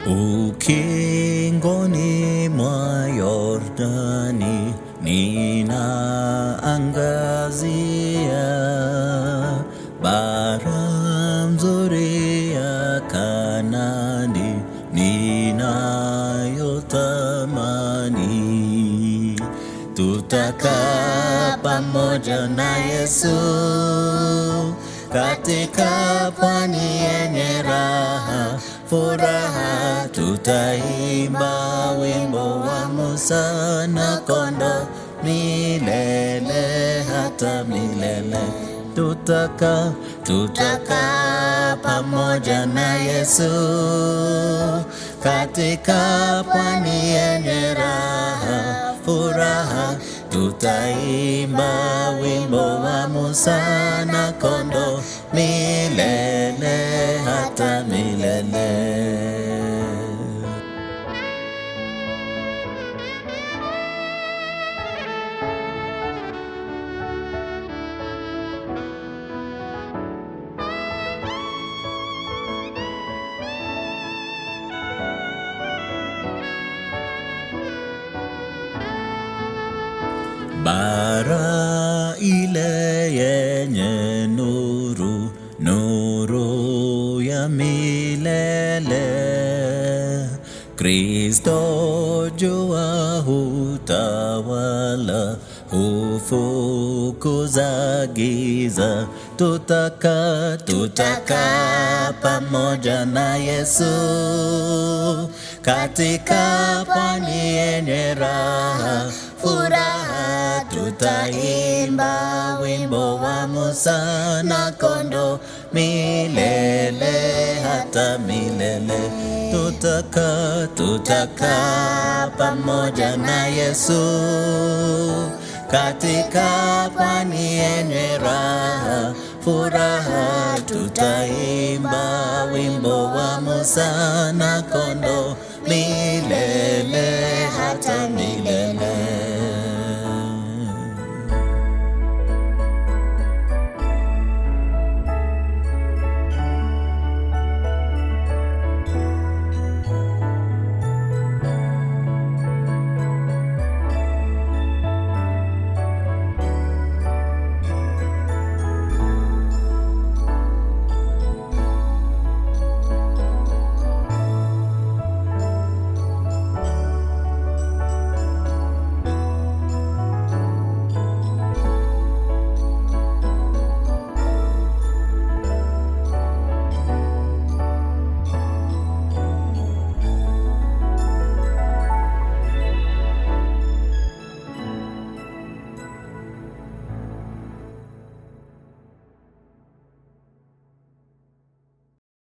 Ukingoni mwa Yordani ninaangazia bara nzuri ya Kanaani ninayotamani. Tutakaa pamoja na Yesu katika pwani yenye raha, furaha. Tutaimba wimbo wa Musa na Kondoo milele hata milele. Tutakaa pamoja na Yesu katika pwani yenye raha, furaha. Tutaimba wimbo wa Musa na Kondoo milele hata milele. Bara ile yenye nuru, nuru ya milele. Kristo jua hutawala, hufukuza giza. Tutakaa pamoja na Yesu katika pwani yenye raha, furaha. Tutaimba wimbo wa Musa na Kondoo milele hata milele. Tutakaa pamoja na Yesu katika pwani yenye raha, furaha. Tutaimba wimbo wa Musa na Kondoo milele hata milele.